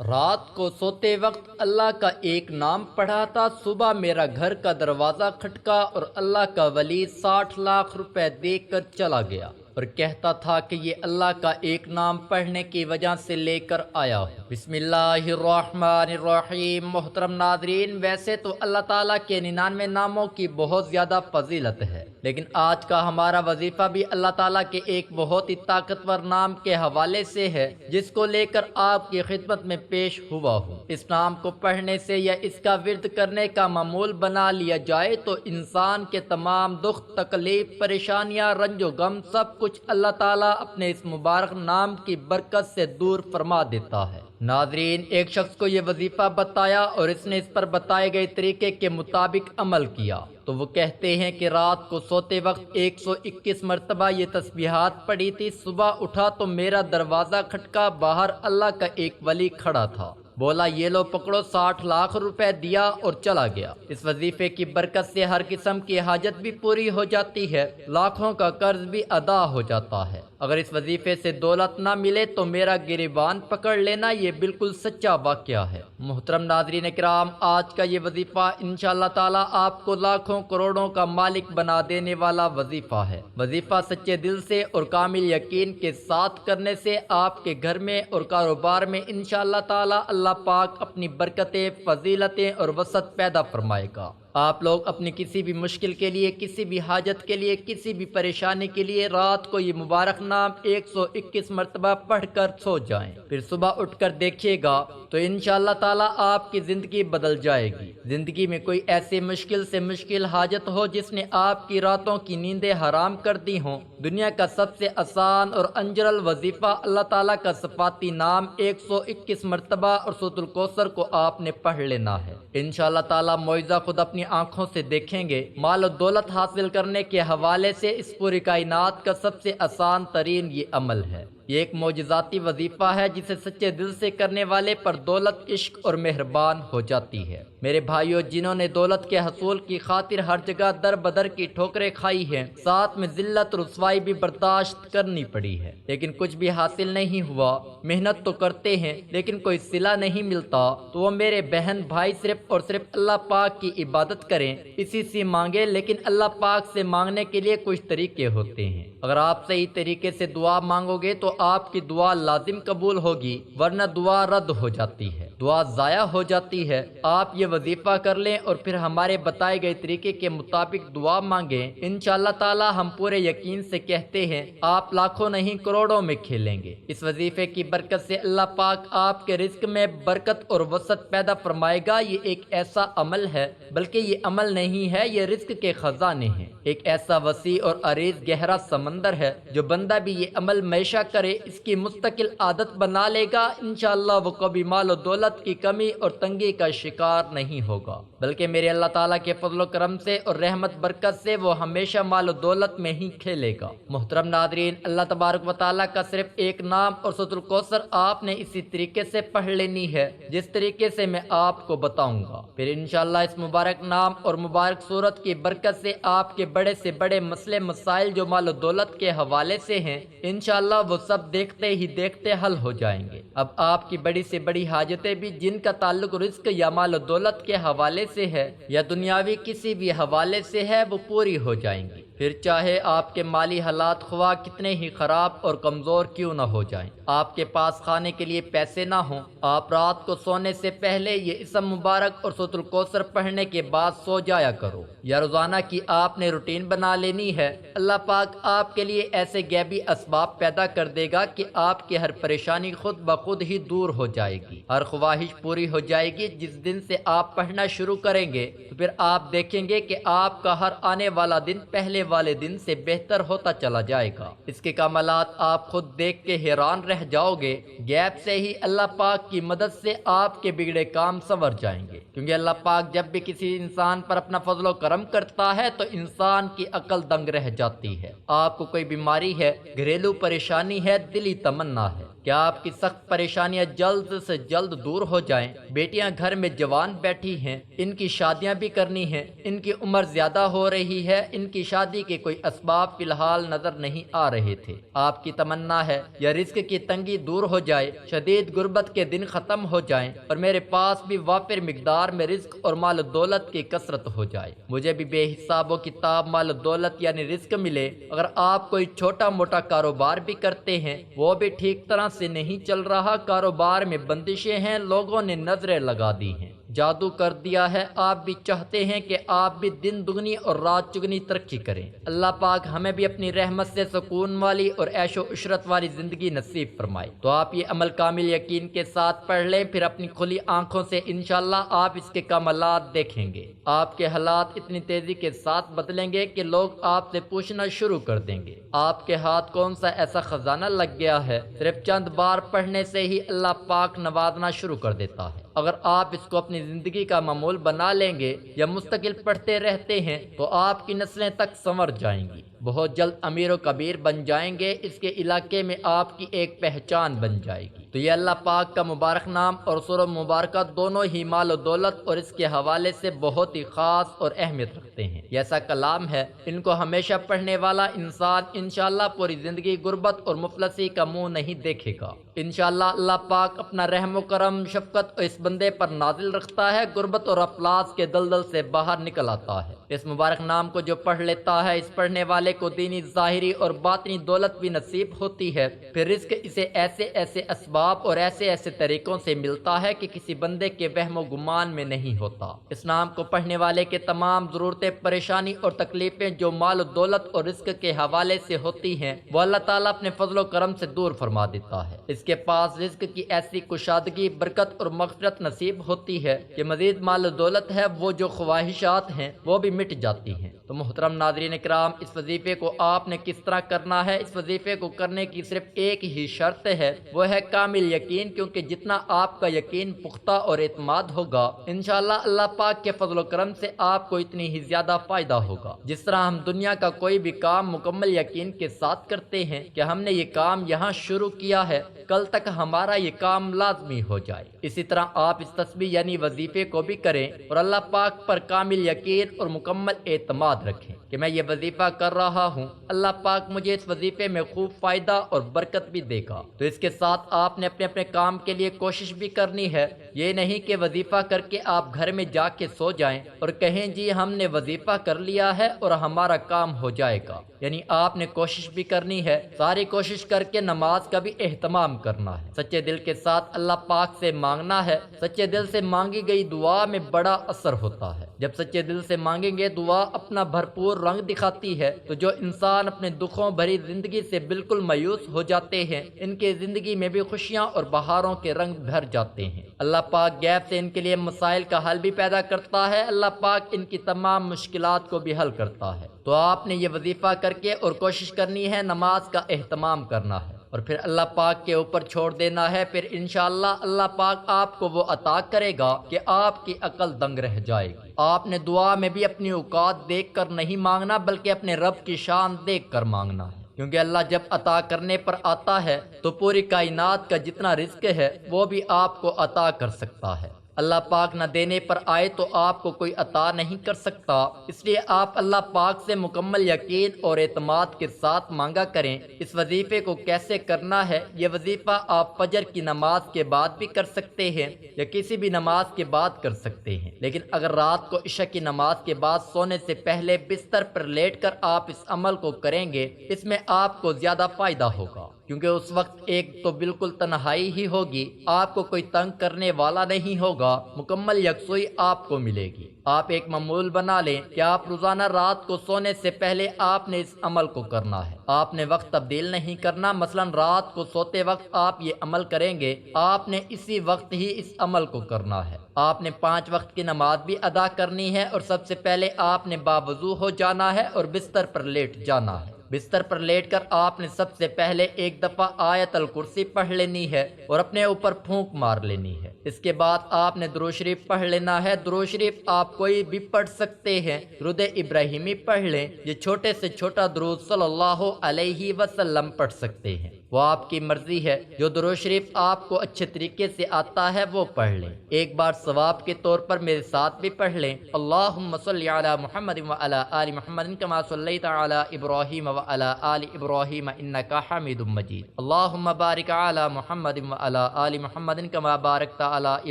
رات کو سوتے وقت اللہ کا ایک نام پڑھا تھا، صبح میرا گھر کا دروازہ کھٹکا اور اللہ کا ولی 60 لاکھ روپے دے کر چلا گیا اور کہتا تھا کہ یہ اللہ کا ایک نام پڑھنے کی وجہ سے لے کر آیا ہوں۔ بسم اللہ الرحمن الرحیم۔ محترم ناظرین، ویسے تو اللہ تعالیٰ کے 99 ناموں کی بہت زیادہ فضیلت ہے، لیکن آج کا ہمارا وظیفہ بھی اللہ تعالیٰ کے ایک بہت ہی طاقتور نام کے حوالے سے ہے، جس کو لے کر آپ کی خدمت میں پیش ہوا ہوں۔ اس نام کو پڑھنے سے یا اس کا ورد کرنے کا معمول بنا لیا جائے تو انسان کے تمام دکھ، تکلیف، پریشانیاں، رنج و غم سب کچھ اللہ تعالیٰ اپنے اس مبارک نام کی برکت سے دور فرما دیتا ہے۔ ناظرین، ایک شخص کو یہ وظیفہ بتایا اور اس نے اس پر بتائے گئے طریقے کے مطابق عمل کیا تو وہ کہتے ہیں کہ رات کو سوتے وقت 121 مرتبہ یہ تسبیحات پڑھی تھی۔ صبح اٹھا تو میرا دروازہ کھٹکا، باہر اللہ کا ایک ولی کھڑا تھا، بولا یہ لو پکڑو، 60 لاکھ روپے دیا اور چلا گیا۔ اس وظیفے کی برکت سے ہر قسم کی حاجت بھی پوری ہو جاتی ہے، لاکھوں کا قرض بھی ادا ہو جاتا ہے۔ اگر اس وظیفے سے دولت نہ ملے تو میرا گریبان پکڑ لینا، یہ بالکل سچا واقعہ ہے۔ محترم ناظرین کرام، آج کا یہ وظیفہ انشاءاللہ تعالی آپ کو لاکھوں کروڑوں کا مالک بنا دینے والا وظیفہ ہے۔ وظیفہ سچے دل سے اور کامل یقین کے ساتھ کرنے سے آپ کے گھر میں اور کاروبار میں انشاءاللہ تعالی اللہ پاک اپنی برکتیں، فضیلتیں اور وسعت پیدا فرمائے گا۔ آپ لوگ اپنی کسی بھی مشکل کے لیے، کسی بھی حاجت کے لیے، کسی بھی پریشانی کے لیے رات کو یہ مبارک نام 121 مرتبہ پڑھ کر سو جائیں، پھر صبح اٹھ کر دیکھیے گا تو انشاءاللہ تعالی آپ کی زندگی بدل جائے گی۔ زندگی میں کوئی ایسی مشکل سے مشکل حاجت ہو جس نے آپ کی راتوں کی نیندیں حرام کر دی ہوں، دنیا کا سب سے آسان اور انجرل وظیفہ اللہ تعالیٰ کا صفاتی نام 121 مرتبہ اور سورۃ الکوثر کو آپ نے پڑھ لینا ہے۔ انشاءاللہ تعالیٰ معجزہ خود اپنی آنکھوں سے دیکھیں گے۔ مال و دولت حاصل کرنے کے حوالے سے اس پوری کائنات کا سب سے آسان ترین یہ عمل ہے۔ یہ ایک معجزاتی وظیفہ ہے جسے سچے دل سے کرنے والے پر دولت، عشق اور مہربان ہو جاتی ہے۔ میرے بھائیوں، جنہوں نے دولت کے حصول کی خاطر ہر جگہ در بدر کی ٹھوکریں کھائی ہیں، ساتھ میں ذلت اور رسوائی بھی برداشت کرنی پڑی ہے، لیکن کچھ بھی حاصل نہیں ہوا، محنت تو کرتے ہیں لیکن کوئی صلہ نہیں ملتا، تو وہ میرے بہن بھائی صرف اور صرف اللہ پاک کی عبادت کریں، اسی سے مانگیں، لیکن اللہ پاک سے مانگنے کے لیے کچھ طریقے ہوتے ہیں۔ اگر آپ صحیح طریقے سے دعا مانگو گے تو آپ کی دعا لازم قبول ہوگی، ورنہ دعا رد ہو جاتی ہے، دعا ضائع ہو جاتی ہے۔ آپ یہ وظیفہ کر لیں اور پھر ہمارے بتائے گئے طریقے کے مطابق دعا مانگیں، انشاءاللہ تعالی ہم پورے یقین سے کہتے ہیں آپ لاکھوں نہیں کروڑوں میں کھیلیں گے۔ اس وظیفے کی برکت سے اللہ پاک آپ کے رزق میں برکت اور وسعت پیدا فرمائے گا۔ یہ ایک ایسا عمل ہے، بلکہ یہ عمل نہیں ہے، یہ رزق کے خزانے ہیں، ایک ایسا وسیع اور عریض گہرا سمندر ہے۔ جو بندہ بھی یہ عمل ہمیشہ کرے، اس کی مستقل عادت بنا لے گا، انشاءاللہ وہ کبھی مال و دولت کی کمی اور تنگی کا شکار نہیں ہوگا، بلکہ میرے اللہ تعالیٰ کے فضل و کرم سے اور رحمت برکت سے وہ ہمیشہ مال و دولت میں ہی کھیلے گا۔ محترم ناظرین، اللہ تبارک و تعالیٰ کا صرف ایک نام اور سورۃ الکوثر آپ نے اسی طریقے سے پڑھ لینی ہے جس طریقے سے میں آپ کو بتاؤں گا، پھر انشاءاللہ اس مبارک نام اور مبارک سورت کی برکت سے آپ کے بڑے سے بڑے مسئلے مسائل جو مال و دولت کے حوالے سے ہیں، انشاءاللہ وہ سب دیکھتے ہی دیکھتے حل ہو جائیں گے۔ اب آپ کی بڑی سے بڑی حاجتیں بھی جن کا تعلق رزق یا مال و دولت کے حوالے سے ہے یا دنیاوی کسی بھی حوالے سے ہے، وہ پوری ہو جائیں گی، پھر چاہے آپ کے مالی حالات خواہ کتنے ہی خراب اور کمزور کیوں نہ ہو جائیں، آپ کے پاس کھانے کے لیے پیسے نہ ہوں، آپ رات کو سونے سے پہلے یہ اسم مبارک اور سورۃ الکوثر پڑھنے کے بعد سو جایا کرو، یا روزانہ کی آپ نے روٹین بنا لینی ہے۔ اللہ پاک آپ کے لیے ایسے غیبی اسباب پیدا کر دے گا کہ آپ کی ہر پریشانی خود بخود ہی دور ہو جائے گی، ہر خواہش پوری ہو جائے گی۔ جس دن سے آپ پڑھنا شروع کریں گے تو پھر آپ دیکھیں گے کہ آپ کا ہر آنے والا دن پہلے والے دن سے بہتر ہوتا چلا جائے گا۔ اس کے کمالات آپ خود دیکھ کے حیران رہ جاؤ گے۔ غیب سے ہی اللہ پاک کی مدد سے آپ کے بگڑے کام سنور جائیں گے، کیونکہ اللہ پاک جب بھی کسی انسان پر اپنا فضل و کرم کرتا ہے تو انسان کی عقل دنگ رہ جاتی ہے۔ آپ کو کوئی بیماری ہے، گھریلو پریشانی ہے، دلی تمنا ہے کہ آپ کی سخت پریشانیاں جلد سے جلد دور ہو جائیں۔ بیٹیاں گھر میں جوان بیٹھی ہیں، ان کی شادیاں بھی کرنی ہیں، ان کی عمر زیادہ ہو رہی ہے، ان کی شادی کے کوئی اسباب فی الحال نظر نہیں آ رہے تھے۔ آپ کی تمنا ہے یا رزق کی تنگی دور ہو جائے، شدید غربت کے دن ختم ہو جائیں اور میرے پاس بھی وافر مقدار میں رزق اور مال و دولت کی کثرت ہو جائے، مجھے بھی بے حساب و کتاب مال و دولت یعنی رزق ملے۔ اگر آپ کوئی چھوٹا موٹا کاروبار بھی کرتے ہیں، وہ بھی ٹھیک طرح سے نہیں چل رہا، کاروبار میں بندشیں ہیں، لوگوں نے نظریں لگا دی ہیں، جادو کر دیا ہے، آپ بھی چاہتے ہیں کہ آپ بھی دن دگنی اور رات چگنی ترقی کریں۔ اللہ پاک ہمیں بھی اپنی رحمت سے سکون والی اور عیش و عشرت والی زندگی نصیب فرمائے۔ تو آپ یہ عمل کامل یقین کے ساتھ پڑھ لیں، پھر اپنی کھلی آنکھوں سے انشاءاللہ آپ اس کے کمالات دیکھیں گے۔ آپ کے حالات اتنی تیزی کے ساتھ بدلیں گے کہ لوگ آپ سے پوچھنا شروع کر دیں گے آپ کے ہاتھ کون سا ایسا خزانہ لگ گیا ہے۔ صرف چند بار پڑھنے سے ہی اللہ پاک نوازنا شروع کر دیتا ہے۔ اگر آپ اس کو اپنی زندگی کا معمول بنا لیں گے یا مستقل پڑھتے رہتے ہیں تو آپ کی نسلیں تک سنور جائیں گی، بہت جلد امیر و کبیر بن جائیں گے، اس کے علاقے میں آپ کی ایک پہچان بن جائے گی۔ تو یہ اللہ پاک کا مبارک نام اور سورہ مبارکہ دونوں ہی مال و دولت اور اس کے حوالے سے بہت ہی خاص اور اہمیت رکھتے ہیں۔ یہ ایسا کلام ہے، ان کو ہمیشہ پڑھنے والا انسان انشاءاللہ پوری زندگی غربت اور مفلسی کا منہ نہیں دیکھے گا۔ انشاءاللہ اللہ پاک اپنا رحم و کرم شفقت اس بندے پر نازل رکھتا ہے، غربت اور افلاس کے دلدل سے باہر نکل آتا ہے۔ اس مبارک نام کو جو پڑھ لیتا ہے، اس پڑھنے والے کو دینی ظاہری اور باطنی دولت بھی نصیب ہوتی ہے، پھر رزق اسے ایسے ایسے اسباب اور ایسے ایسے طریقوں سے ملتا ہے کہ کسی بندے کے وہم و گمان میں نہیں ہوتا۔ اس نام کو پڑھنے والے کے تمام ضرورتیں، پریشانی اور تکلیفیں جو مال و دولت اور رزق کے حوالے سے ہوتی ہیں، وہ اللہ تعالیٰ اپنے فضل و کرم سے دور فرما دیتا ہے۔ اس کے پاس رزق کی ایسی کشادگی، برکت اور مغفرت نصیب ہوتی ہے کہ مزید مال و دولت ہے، وہ جو خواہشات ہیں وہ بھی مٹ جاتی ہیں۔ تو محترم ناظرین کرام، اس وظیفے کو آپ نے کس طرح کرنا ہے؟ اس وظیفے کو کرنے کی صرف ایک ہی شرط ہے، وہ ہے کامل یقین، کیونکہ جتنا آپ کا یقین پختہ اور اعتماد ہوگا، انشاءاللہ اللہ پاک کے فضل و کرم سے آپ کو اتنی ہی زیادہ فائدہ ہوگا۔ جس طرح ہم دنیا کا کوئی بھی کام مکمل یقین کے ساتھ کرتے ہیں کہ ہم نے یہ کام یہاں شروع کیا ہے، کل تک ہمارا یہ کام لازمی ہو جائے، اسی طرح آپ اس تسبیح یعنی وظیفے کو بھی کریں اور اللہ پاک پر کامل یقین اور مکمل اعتماد رکھیں کہ میں یہ وظیفہ کر رہا ہوں، اللہ پاک مجھے اس وظیفے میں خوب فائدہ اور برکت بھی دے گا۔ تو اس کے ساتھ آپ نے اپنے اپنے کام کے لیے کوشش بھی کرنی ہے، یہ نہیں کہ وظیفہ کر کے آپ گھر میں جا کے سو جائیں اور کہیں جی ہم نے وظیفہ کر لیا ہے اور ہمارا کام ہو جائے گا۔ یعنی آپ نے کوشش بھی کرنی ہے، ساری کوشش کر کے نماز کا بھی اہتمام کرنا ہے، سچے دل کے ساتھ اللہ پاک سے مانگنا ہے۔ سچے دل سے مانگی گئی دعا میں بڑا اثر ہوتا ہے۔ جب سچے دل سے مانگیں گے دعا اپنا بھرپور رنگ دکھاتی ہے، تو جو انسان اپنے دکھوں بھری زندگی سے بالکل مایوس ہو جاتے ہیں، ان کے زندگی میں بھی خوشیاں اور بہاروں کے رنگ بھر جاتے ہیں۔ اللہ پاک غیب سے ان کے لیے مسائل کا حل بھی پیدا کرتا ہے، اللہ پاک ان کی تمام مشکلات کو بھی حل کرتا ہے۔ تو آپ نے یہ وظیفہ کر کے اور کوشش کرنی ہے، نماز کا اہتمام کرنا ہے اور پھر اللہ پاک کے اوپر چھوڑ دینا ہے، پھر انشاءاللہ اللہ پاک آپ کو وہ عطا کرے گا کہ آپ کی عقل دنگ رہ جائے گی۔ آپ نے دعا میں بھی اپنی اوقات دیکھ کر نہیں مانگنا، بلکہ اپنے رب کی شان دیکھ کر مانگنا ہے، کیونکہ اللہ جب عطا کرنے پر آتا ہے تو پوری کائنات کا جتنا رزق ہے وہ بھی آپ کو عطا کر سکتا ہے۔ اللہ پاک نہ دینے پر آئے تو آپ کو کوئی عطا نہیں کر سکتا، اس لیے آپ اللہ پاک سے مکمل یقین اور اعتماد کے ساتھ مانگا کریں۔ اس وظیفے کو کیسے کرنا ہے؟ یہ وظیفہ آپ فجر کی نماز کے بعد بھی کر سکتے ہیں یا کسی بھی نماز کے بعد کر سکتے ہیں، لیکن اگر رات کو عشاء کی نماز کے بعد سونے سے پہلے بستر پر لیٹ کر آپ اس عمل کو کریں گے، اس میں آپ کو زیادہ فائدہ ہوگا، کیونکہ اس وقت ایک تو بالکل تنہائی ہی ہوگی، آپ کو کوئی تنگ کرنے والا نہیں ہوگا، مکمل یکسوئی آپ کو ملے گی۔ آپ ایک معمول بنا لیں کہ آپ روزانہ رات کو سونے سے پہلے آپ نے اس عمل کو کرنا ہے، آپ نے وقت تبدیل نہیں کرنا۔ مثلا رات کو سوتے وقت آپ یہ عمل کریں گے، آپ نے اسی وقت ہی اس عمل کو کرنا ہے۔ آپ نے 5 وقت کی نماز بھی ادا کرنی ہے اور سب سے پہلے آپ نے باوضو ہو جانا ہے اور بستر پر لیٹ جانا ہے۔ بستر پر لیٹ کر آپ نے سب سے پہلے ایک دفعہ آیت الکرسی پڑھ لینی ہے اور اپنے اوپر پھونک مار لینی ہے۔ اس کے بعد آپ نے درود شریف پڑھ لینا ہے۔ درود شریف آپ کوئی بھی پڑھ سکتے ہیں، درود ابراہیمی پڑھ لیں، یہ چھوٹے سے چھوٹا درود صلی اللہ علیہ وسلم پڑھ سکتے ہیں۔ وہ آپ کی مرضی ہے۔ جو درود شریف آپ کو اچھے طریقے سے آتا ہے وہ پڑھ لیں۔ ایک بار ثواب کے طور پر میرے ساتھ بھی پڑھ لیں۔ اللہم صلی علی محمد وعلی آل محمد کما صلیت علی ابراہیم وعلی آل ابراہیم انک حمید مجید۔ اللہم بارک علی محمد وعلی آل محمد کما بارکت علی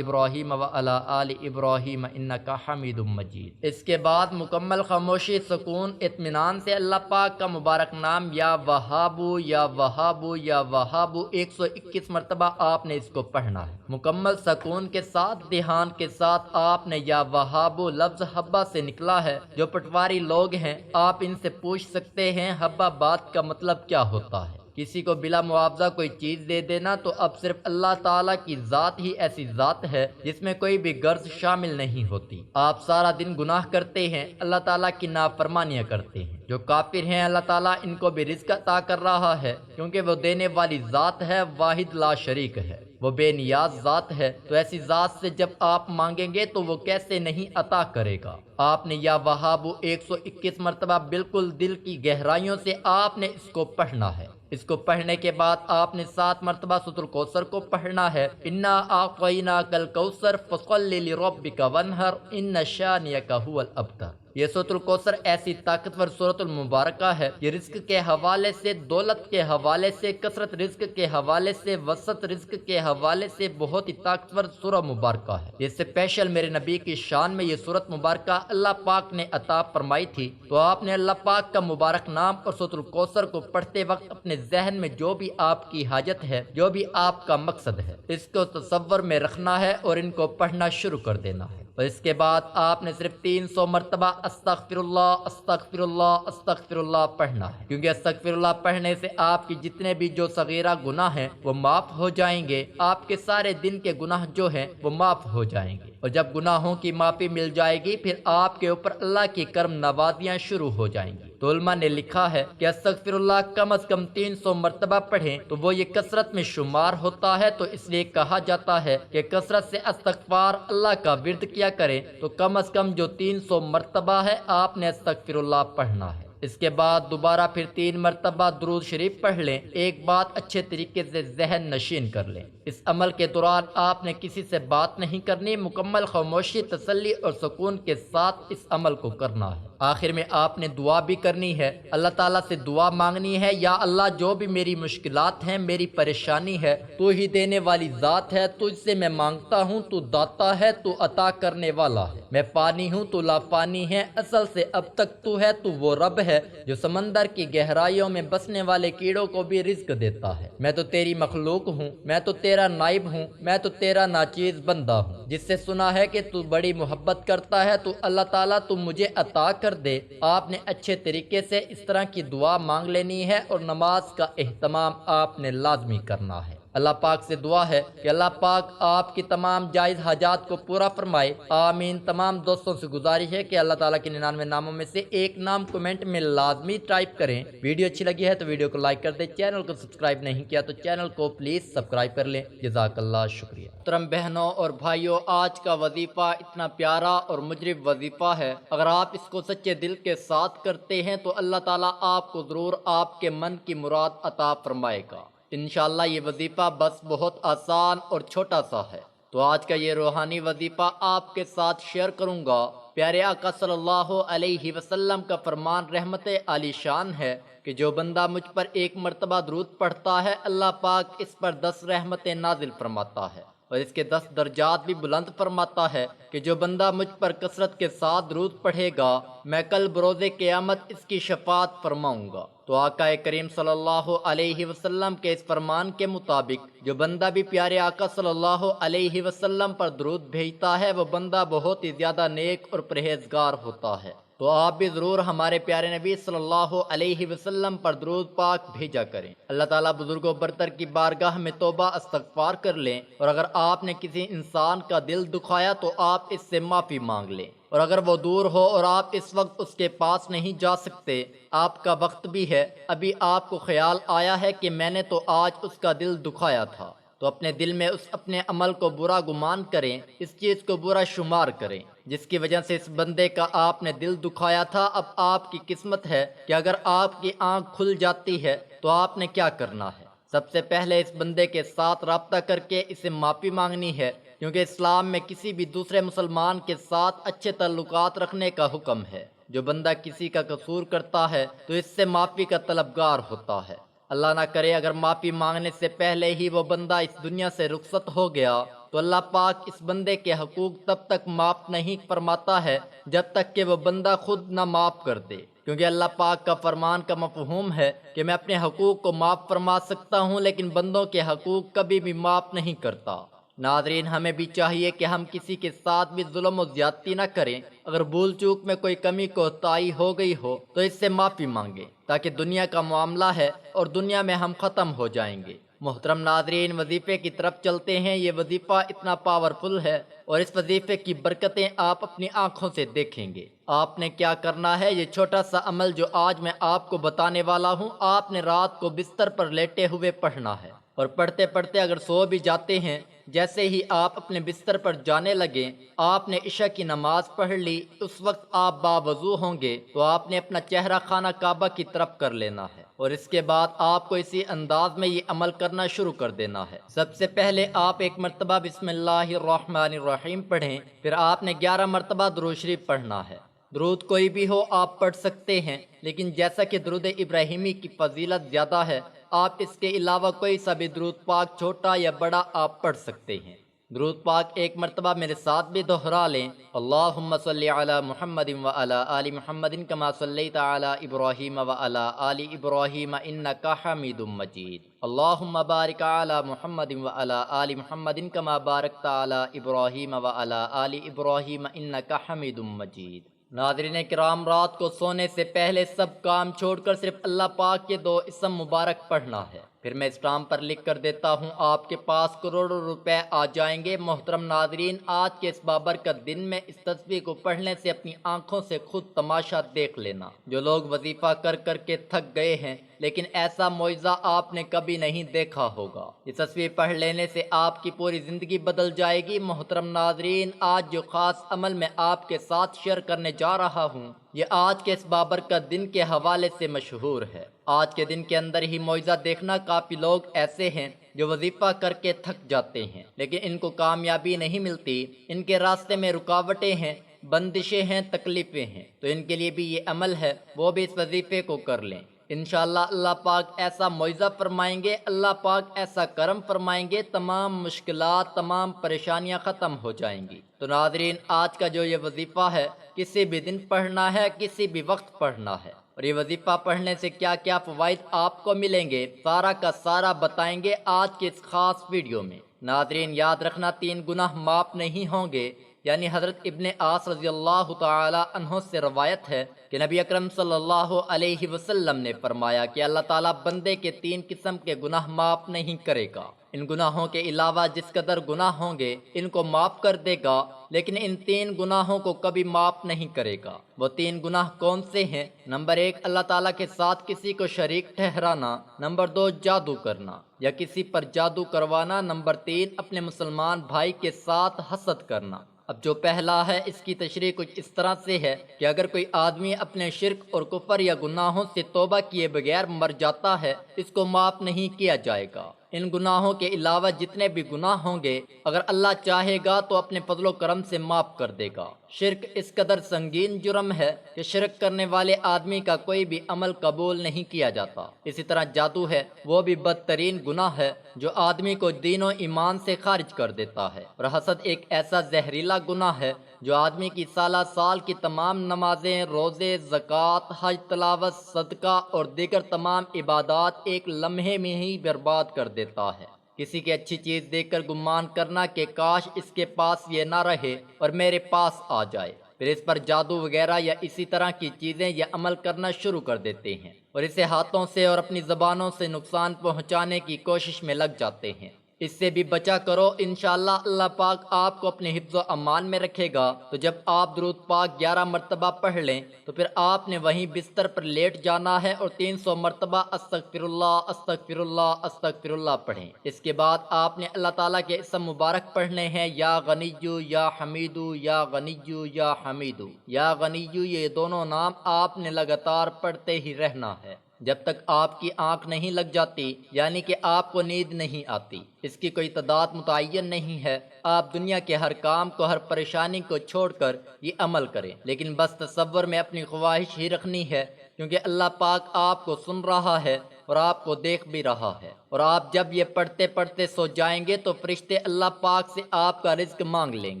ابراہیم وعلی آل ابراہیم انک حمید مجید۔ اس کے بعد مکمل خاموشی، سکون، اطمینان سے اللہ پاک کا مبارک نام یا وہابو یا وہابو یا وہابو 121 مرتبہ آپ نے اس کو پڑھنا ہے۔ مکمل سکون کے ساتھ، دھیان کے ساتھ آپ نے یا وہابو لفظ حبہ سے نکلا ہے۔ جو پٹواری لوگ ہیں آپ ان سے پوچھ سکتے ہیں حبہ بات کا مطلب کیا ہوتا ہے۔ کسی کو بلا معاوضہ کوئی چیز دے دینا تو اب صرف اللہ تعالیٰ کی ذات ہی ایسی ذات ہے جس میں کوئی بھی غرض شامل نہیں ہوتی۔ آپ سارا دن گناہ کرتے ہیں، اللہ تعالیٰ کی نافرمانیاں کرتے ہیں۔ جو کافر ہیں اللہ تعالیٰ ان کو بھی رزق عطا کر رہا ہے کیونکہ وہ دینے والی ذات ہے، واحد لا شریک ہے، وہ بے نیاز ذات ہے۔ تو ایسی ذات سے جب آپ مانگیں گے تو وہ کیسے نہیں عطا کرے گا۔ آپ نے یا وہابو 121 مرتبہ بالکل دل کی گہرائیوں سے آپ نے اس کو پڑھنا ہے۔ اس کو پڑھنے کے بعد آپ نے 7 مرتبہ سورۃ الکوثر کو پڑھنا ہے۔ انا اعطیناک الکوثر فصل لربک وانحر ان شانئک هو الابتر۔ یہ سورۃ الکوثر ایسی طاقتور سورۃ المبارکہ ہے۔ یہ رزق کے حوالے سے، دولت کے حوالے سے، کثرت رزق کے حوالے سے، وسعت رزق کے حوالے سے بہت ہی طاقتور سورہ مبارکہ ہے۔ یہ اسپیشل میرے نبی کی شان میں یہ سورۃ مبارکہ اللہ پاک نے عطا فرمائی تھی۔ تو آپ نے اللہ پاک کا مبارک نام اور سورۃ الکوثر کو پڑھتے وقت اپنے ذہن میں جو بھی آپ کی حاجت ہے، جو بھی آپ کا مقصد ہے، اس کو تصور میں رکھنا ہے اور ان کو پڑھنا شروع کر دینا ہے۔ اور اس کے بعد آپ نے صرف 300 مرتبہ استغفر اللہ استغفر اللہ استغفر اللہ پڑھنا ہے، کیونکہ استغفر اللہ پڑھنے سے آپ کی جتنے بھی جو صغیرہ گناہ ہیں وہ معاف ہو جائیں گے۔ آپ کے سارے دن کے گناہ جو ہیں وہ معاف ہو جائیں گے، اور جب گناہوں کی معافی مل جائے گی پھر آپ کے اوپر اللہ کی کرم نوازیاں شروع ہو جائیں گی۔ تو علماء نے لکھا ہے کہ استغفر اللہ کم از کم 300 مرتبہ پڑھیں تو وہ یہ کثرت میں شمار ہوتا ہے۔ تو اس لیے کہا جاتا ہے کہ کثرت سے استغفار اللہ کا ورد کیا کریں۔ تو کم از کم جو 300 مرتبہ ہے آپ نے استغفر اللہ پڑھنا ہے۔ اس کے بعد دوبارہ پھر 3 مرتبہ درود شریف پڑھ لیں۔ ایک بات اچھے طریقے سے ذہن نشین کر لیں، اس عمل کے دوران آپ نے کسی سے بات نہیں کرنی، مکمل خاموشی، تسلی اور سکون کے ساتھ اس عمل کو کرنا ہے۔ آخر میں آپ نے دعا بھی کرنی ہے، اللہ تعالیٰ سے دعا مانگنی ہے، یا اللہ جو بھی میری مشکلات ہیں، میری پریشانی ہے، تو ہی دینے والی ذات ہے، تجھ سے میں مانگتا ہوں، تو داتا ہے، تو عطا کرنے والا ہے، میں پانی ہوں تو لا پانی ہے، اصل سے اب تک تو ہے، تو وہ رب ہے جو سمندر کی گہرائیوں میں بسنے والے کیڑوں کو بھی رزق دیتا ہے۔ میں تو تیری مخلوق ہوں، میں تو تیرا نائب ہوں، میں تو تیرا ناچیز بندہ ہوں، جس سے سنا ہے کہ تو بڑی محبت کرتا ہے، تو اللہ تعالیٰ تو مجھے عطا کر دے۔ آپ نے اچھے طریقے سے اس طرح کی دعا مانگ لینی ہے اور نماز کا اہتمام آپ نے لازمی کرنا ہے۔ اللہ پاک سے دعا ہے کہ اللہ پاک آپ کی تمام جائز حاجات کو پورا فرمائے، آمین۔ تمام دوستوں سے گزارش ہے کہ اللہ تعالیٰ کے 99 ناموں میں سے ایک نام کمنٹ میں لازمی ٹائپ کریں۔ ویڈیو اچھی لگی ہے تو ویڈیو کو لائک کر دیں، چینل کو سبسکرائب نہیں کیا تو چینل کو پلیز سبسکرائب کر لیں۔ جزاک اللہ، شکریہ۔ محترم بہنوں اور بھائیوں، آج کا وظیفہ اتنا پیارا اور مجرب وظیفہ ہے، اگر آپ اس کو سچے دل کے ساتھ کرتے ہیں تو اللہ تعالیٰ آپ کو ضرور آپ کے من کی مراد عطا فرمائے گا۔ انشاءاللہ یہ وظیفہ بس بہت آسان اور چھوٹا سا ہے۔ تو آج کا یہ روحانی وظیفہ آپ کے ساتھ شیئر کروں گا۔ پیارے آقا صلی اللہ علیہ وسلم کا فرمان رحمت عالی شان ہے کہ جو بندہ مجھ پر 1 مرتبہ درود پڑھتا ہے، اللہ پاک اس پر 10 رحمتیں نازل فرماتا ہے اور اس کے 10 درجات بھی بلند فرماتا ہے کہ جو بندہ مجھ پر کثرت کے ساتھ درود پڑھے گا، میں کل بروز قیامت اس کی شفاعت فرماؤں گا۔ تو آقا کریم صلی اللہ علیہ وسلم کے اس فرمان کے مطابق جو بندہ بھی پیارے آقا صلی اللہ علیہ وسلم پر درود بھیجتا ہے وہ بندہ بہت ہی زیادہ نیک اور پرہیزگار ہوتا ہے۔ تو آپ بھی ضرور ہمارے پیارے نبی صلی اللہ علیہ وسلم پر درود پاک بھیجا کریں۔ اللہ تعالیٰ بزرگ و برتر کی بارگاہ میں توبہ استغفار کر لیں، اور اگر آپ نے کسی انسان کا دل دکھایا تو آپ اس سے معافی مانگ لیں، اور اگر وہ دور ہو اور آپ اس وقت اس کے پاس نہیں جا سکتے، آپ کا وقت بھی ہے، ابھی آپ کو خیال آیا ہے کہ میں نے تو آج اس کا دل دکھایا تھا، تو اپنے دل میں اس اپنے عمل کو برا گمان کریں، اس چیز کو برا شمار کریں جس کی وجہ سے اس بندے کا آپ نے دل دکھایا تھا۔ اب آپ کی قسمت ہے کہ اگر آپ کی آنکھ کھل جاتی ہے تو آپ نے کیا کرنا ہے۔ سب سے پہلے اس بندے کے ساتھ رابطہ کر کے اسے معافی مانگنی ہے، کیونکہ اسلام میں کسی بھی دوسرے مسلمان کے ساتھ اچھے تعلقات رکھنے کا حکم ہے۔ جو بندہ کسی کا قصور کرتا ہے تو اس سے معافی کا طلبگار ہوتا ہے۔ اللہ نہ کرے اگر معافی مانگنے سے پہلے ہی وہ بندہ اس دنیا سے رخصت ہو گیا تو اللہ پاک اس بندے کے حقوق تب تک معاف نہیں فرماتا ہے جب تک کہ وہ بندہ خود نہ معاف کر دے، کیونکہ اللہ پاک کا فرمان کا مفہوم ہے کہ میں اپنے حقوق کو معاف فرما سکتا ہوں لیکن بندوں کے حقوق کبھی بھی معاف نہیں کرتا۔ ناظرین، ہمیں بھی چاہیے کہ ہم کسی کے ساتھ بھی ظلم و زیادتی نہ کریں۔ اگر بھول چوک میں کوئی کمی کوتاہی ہو گئی ہو تو اس سے معافی مانگیں، تاکہ دنیا کا معاملہ ہے اور دنیا میں ہم ختم ہو جائیں گے۔ محترم ناظرین، وظیفے کی طرف چلتے ہیں۔ یہ وظیفہ اتنا پاورفل ہے اور اس وظیفے کی برکتیں آپ اپنی آنکھوں سے دیکھیں گے۔ آپ نے کیا کرنا ہے، یہ چھوٹا سا عمل جو آج میں آپ کو بتانے والا ہوں، آپ نے رات کو بستر پر لیٹے ہوئے پڑھنا ہے، اور پڑھتے پڑھتے اگر سو بھی جاتے ہیں، جیسے ہی آپ اپنے بستر پر جانے لگیں، آپ نے عشاء کی نماز پڑھ لی، اس وقت آپ باوضو ہوں گے تو آپ نے اپنا چہرہ خانہ کعبہ کی طرف کر لینا ہے، اور اس کے بعد آپ کو اسی انداز میں یہ عمل کرنا شروع کر دینا ہے۔ سب سے پہلے آپ ایک مرتبہ بسم اللہ الرحمن الرحیم پڑھیں، پھر آپ نے 11 مرتبہ درود شریف پڑھنا ہے۔ درود کوئی بھی ہو آپ پڑھ سکتے ہیں، لیکن جیسا کہ درود ابراہیمی کی فضیلت زیادہ ہے، آپ اس کے علاوہ کوئی سا بھی درود پاک چھوٹا یا بڑا آپ پڑھ سکتے ہیں۔ درود پاک ایک مرتبہ میرے ساتھ بھی دہرا لیں۔ اللہم صلی علی محمد وعلی آل محمد کما صلیت علی ابراہیم وعلی آل ابراہیم انک حمید مجید۔ اللہم بارک علی محمد وعلی آل محمد کما بارکت علی ابراہیم وعلی آل ابراہیم انک حمید مجید۔ ناظرین کرام، رات کو سونے سے پہلے سب کام چھوڑ کر صرف اللہ پاک کے 2 اسم مبارک پڑھنا ہے، پھر میں اسٹام پر لکھ کر دیتا ہوں، آپ کے پاس کروڑوں روپے آ جائیں گے۔ محترم ناظرین، آج کے اس بابرکت دن میں اس تصویر کو پڑھنے سے اپنی آنکھوں سے خود تماشا دیکھ لینا۔ جو لوگ وظیفہ کر کر کے تھک گئے ہیں لیکن ایسا معجزہ آپ نے کبھی نہیں دیکھا ہوگا، یہ تصویر پڑھ لینے سے آپ کی پوری زندگی بدل جائے گی۔ محترم ناظرین، آج جو خاص عمل میں آپ کے ساتھ شیئر کرنے جا رہا ہوں، یہ آج کے اس بابرکت دن کے حوالے سے مشہور ہے۔ آج کے دن کے اندر ہی معجزہ دیکھنا، کافی لوگ ایسے ہیں جو وظیفہ کر کے تھک جاتے ہیں لیکن ان کو کامیابی نہیں ملتی، ان کے راستے میں رکاوٹیں ہیں، بندشیں ہیں، تکلیفیں ہیں، تو ان کے لیے بھی یہ عمل ہے، وہ بھی اس وظیفے کو کر لیں۔ انشاءاللہ اللہ پاک ایسا معجزہ فرمائیں گے، اللہ پاک ایسا کرم فرمائیں گے، تمام مشکلات، تمام پریشانیاں ختم ہو جائیں گی۔ تو ناظرین، آج کا جو یہ وظیفہ ہے، کسی بھی دن پڑھنا ہے، کسی بھی وقت پڑھنا ہے، اور یہ وظیفہ پڑھنے سے کیا کیا فوائد آپ کو ملیں گے، سارا کا سارا بتائیں گے آج کے اس خاص ویڈیو میں۔ ناظرین یاد رکھنا، 3 گناہ معاف نہیں ہوں گے، یعنی حضرت ابن عاص رضی اللہ تعالی عنہ سے روایت ہے کہ نبی اکرم صلی اللہ علیہ وسلم نے فرمایا کہ اللہ تعالیٰ بندے کے 3 قسم کے گناہ معاف نہیں کرے گا۔ ان گناہوں کے علاوہ جس قدر گناہ ہوں گے ان کو معاف کر دے گا، لیکن ان 3 گناہوں کو کبھی معاف نہیں کرے گا۔ وہ 3 گناہ کون سے ہیں؟ نمبر 1، اللہ تعالیٰ کے ساتھ کسی کو شریک ٹھہرانا۔ نمبر 2، جادو کرنا یا کسی پر جادو کروانا۔ نمبر 3، اپنے مسلمان بھائی کے ساتھ حسد کرنا۔ اب جو پہلا ہے، اس کی تشریح کچھ اس طرح سے ہے کہ اگر کوئی آدمی اپنے شرک اور کفر یا گناہوں سے توبہ کیے بغیر مر جاتا ہے، اس کو معاف نہیں کیا جائے گا۔ ان گناہوں کے علاوہ جتنے بھی گناہ ہوں گے، اگر اللہ چاہے گا تو اپنے فضل و کرم سے معاف کر دے گا۔ شرک اس قدر سنگین جرم ہے کہ شرک کرنے والے آدمی کا کوئی بھی عمل قبول نہیں کیا جاتا۔ اسی طرح جادو ہے، وہ بھی بدترین گناہ ہے جو آدمی کو دین و ایمان سے خارج کر دیتا ہے۔ اور حسد ایک ایسا زہریلا گناہ ہے جو آدمی کی سالہ سال کی تمام نمازیں، روزے، زکوٰۃ، حج، تلاوت، صدقہ اور دیگر تمام عبادات ایک لمحے میں ہی برباد کر دیتا ہے۔ کسی کی اچھی چیز دیکھ کر گمان کرنا کہ کاش اس کے پاس یہ نہ رہے اور میرے پاس آ جائے، پھر اس پر جادو وغیرہ یا اسی طرح کی چیزیں یا عمل کرنا شروع کر دیتے ہیں اور اسے ہاتھوں سے اور اپنی زبانوں سے نقصان پہنچانے کی کوشش میں لگ جاتے ہیں۔ اس سے بھی بچا کرو، انشاءاللہ اللہ پاک آپ کو اپنے حفظ و امان میں رکھے گا۔ تو جب آپ درود پاک 11 مرتبہ پڑھ لیں تو پھر آپ نے وہیں بستر پر لیٹ جانا ہے اور 300 مرتبہ استغفر اللہ استغفر اللہ استغفر اللہ پڑھیں۔ اس کے بعد آپ نے اللہ تعالیٰ کے اسم مبارک پڑھنے ہیں، یا غنیو یا حمیدو، یا غنیو یا حمیدو۔ یا غنیو، یہ دونوں نام آپ نے لگاتار پڑھتے ہی رہنا ہے۔ جب تک آپ کی آنکھ نہیں لگ جاتی، یعنی کہ آپ کو نیند نہیں آتی۔ اس کی کوئی تعداد متعین نہیں ہے، آپ دنیا کے ہر کام کو، ہر پریشانی کو چھوڑ کر یہ عمل کریں، لیکن بس تصور میں اپنی خواہش ہی رکھنی ہے، کیونکہ اللہ پاک آپ کو سن رہا ہے اور آپ کو دیکھ بھی رہا ہے۔ اور آپ جب یہ پڑھتے پڑھتے سو جائیں گے تو فرشتے اللہ پاک سے آپ کا رزق مانگ لیں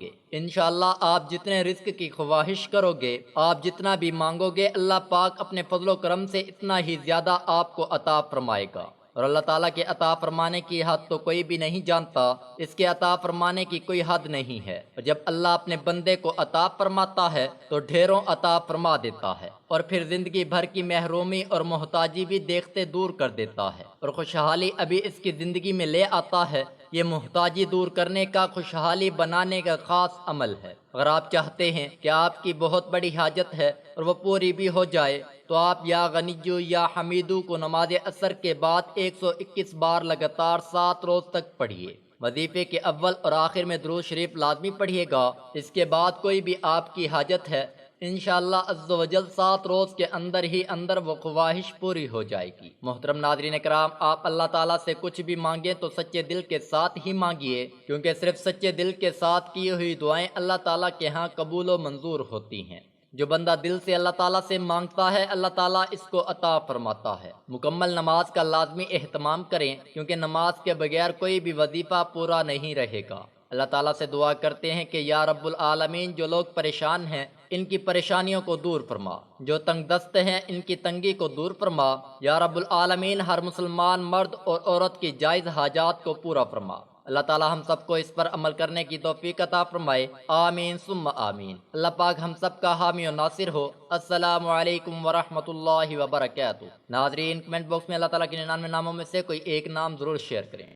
گے۔ انشاءاللہ آپ جتنے رزق کی خواہش کرو گے، آپ جتنا بھی مانگو گے، اللہ پاک اپنے فضل و کرم سے اتنا ہی زیادہ آپ کو عطا فرمائے گا۔ اور اللہ تعالیٰ کے عطا فرمانے کی حد تو کوئی بھی نہیں جانتا، اس کے عطا فرمانے کی کوئی حد نہیں ہے۔ اور جب اللہ اپنے بندے کو عطا فرماتا ہے تو ڈھیروں عطا فرما دیتا ہے، اور پھر زندگی بھر کی محرومی اور محتاجی بھی دیکھتے دور کر دیتا ہے، اور خوشحالی ابھی اس کی زندگی میں لے آتا ہے۔ یہ محتاجی دور کرنے کا، خوشحالی بنانے کا خاص عمل ہے۔ اگر آپ چاہتے ہیں کہ آپ کی بہت بڑی حاجت ہے اور وہ پوری بھی ہو جائے، تو آپ یا غنیو یا حمیدو کو نماز عصر کے بعد 121 بار لگاتار 7 روز تک پڑھیے۔ وظیفے کے اول اور آخر میں درود شریف لازمی پڑھیے گا۔ اس کے بعد کوئی بھی آپ کی حاجت ہے، انشاءاللہ عز و جل 7 روز کے اندر ہی اندر وہ خواہش پوری ہو جائے گی۔ محترم ناظرین کرام، آپ اللہ تعالیٰ سے کچھ بھی مانگیں تو سچے دل کے ساتھ ہی مانگیے، کیونکہ صرف سچے دل کے ساتھ کی ہوئی دعائیں اللہ تعالیٰ کے ہاں قبول و منظور ہوتی ہیں۔ جو بندہ دل سے اللہ تعالیٰ سے مانگتا ہے، اللہ تعالیٰ اس کو عطا فرماتا ہے۔ مکمل نماز کا لازمی اہتمام کریں، کیونکہ نماز کے بغیر کوئی بھی وظیفہ پورا نہیں رہے گا۔ اللہ تعالیٰ سے دعا کرتے ہیں کہ یا رب العالمین، جو لوگ پریشان ہیں ان کی پریشانیوں کو دور فرما، جو تنگ دست ہیں ان کی تنگی کو دور فرما۔ یا رب العالمین، ہر مسلمان مرد اور عورت کی جائز حاجات کو پورا فرما۔ اللہ تعالیٰ ہم سب کو اس پر عمل کرنے کی توفیق عطا فرمائے، آمین ثم آمین۔ اللہ پاک ہم سب کا حامی و ناصر ہو۔ السلام علیکم ورحمۃ اللہ وبرکاتہ۔ ناظرین، کمنٹ باکس میں اللہ تعالیٰ کے 99 ناموں میں سے کوئی ایک نام ضرور شیئر کریں۔